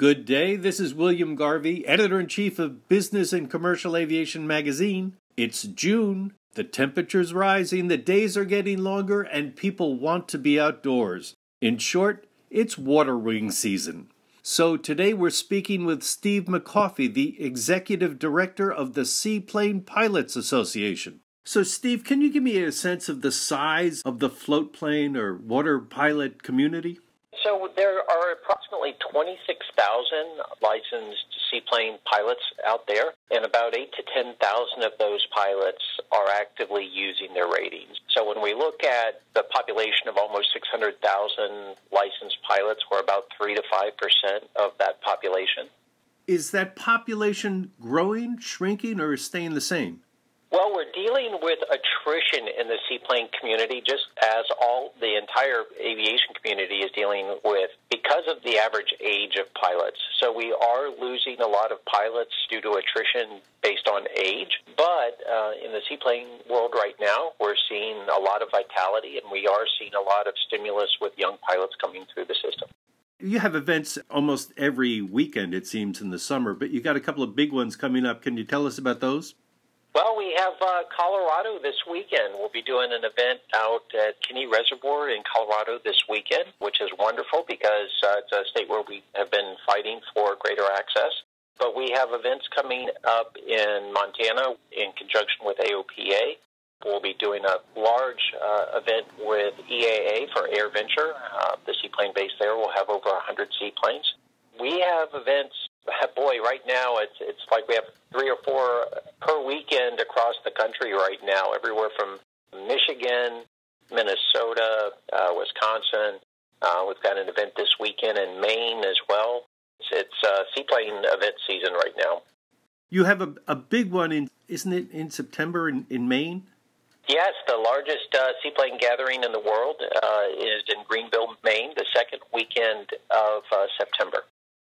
Good day, this is William Garvey, Editor-in-Chief of Business and Commercial Aviation magazine. It's June, the temperature's rising, the days are getting longer, and people want to be outdoors. In short, it's water wing season. So today we're speaking with Steve McCaughey, the Executive Director of the Seaplane Pilots Association. So Steve, can you give me a sense of the size of the float plane or water pilot community? So there are approximately 26,000 licensed seaplane pilots out there, and about 8,000 to 10,000 of those pilots are actively using their ratings. So when we look at the population of almost 600,000 licensed pilots, we're about 3 to 5% of that population. Is that population growing, shrinking, or staying the same? Well, we're dealing with attrition in the seaplane community, just as the entire aviation community is dealing with because of the average age of pilots. So we are losing a lot of pilots due to attrition based on age. But in the seaplane world right now, we're seeing a lot of vitality, and we are seeing a lot of stimulus with young pilots coming through the system. You have events almost every weekend, it seems, in the summer, but you got a couple of big ones coming up. Can you tell us about those? Well, we have Colorado this weekend. We'll be doing an event out at Kinney Reservoir in Colorado this weekend, which is wonderful because it's a state where we have been fighting for greater access. But we have events coming up in Montana in conjunction with AOPA. We'll be doing a large event with EAA for AirVenture. The seaplane base there will have over 100 seaplanes. We have events. Boy, right now it's like we have 3 or 4 per weekend across the country right now, everywhere from Michigan, Minnesota, Wisconsin. We've got an event this weekend in Maine as well. It's seaplane event season right now. You have a big one, isn't it, in September in Maine? Yes, the largest seaplane gathering in the world is in Greenville, Maine, the second weekend of September.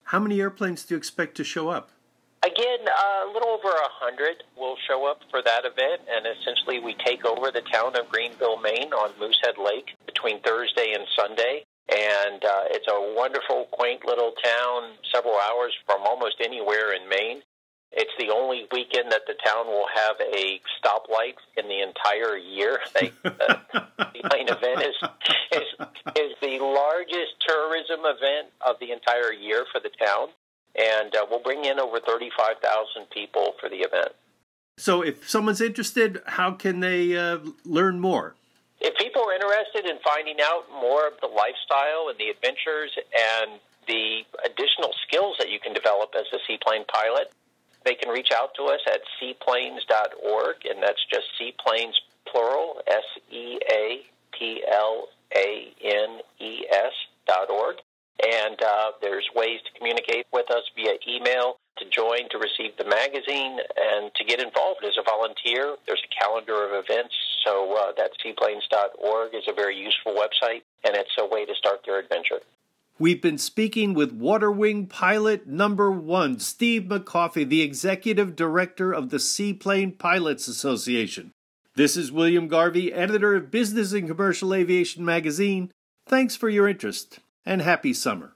How many airplanes do you expect to show up? Again, a little over 100 will show up for that event, and essentially we take over the town of Greenville, Maine on Moosehead Lake between Thursday and Sunday. And it's a wonderful, quaint little town, several hours from almost anywhere in Maine. It's the only weekend that the town will have a stoplight in the entire year. The seaplane event is the largest tourism event of the entire year for the town, and we'll bring in over 35,000 people for the event. So if someone's interested, how can they learn more? If people are interested in finding out more of the lifestyle and the adventures and the additional skills that you can develop as a seaplane pilot, they can reach out to us at seaplanes.org, and that's just seaplanes, plural, SEAPLANES.org. And there's ways to communicate with us via email, to join, to receive the magazine, and to get involved as a volunteer. There's a calendar of events, so that seaplanes.org is a very useful website, and it's a way to start their adventure. We've been speaking with Water Wing Pilot Number 1, Steve McCaughey, the Executive Director of the Seaplane Pilots Association. This is William Garvey, Editor of Business and Commercial Aviation magazine. Thanks for your interest, and happy summer.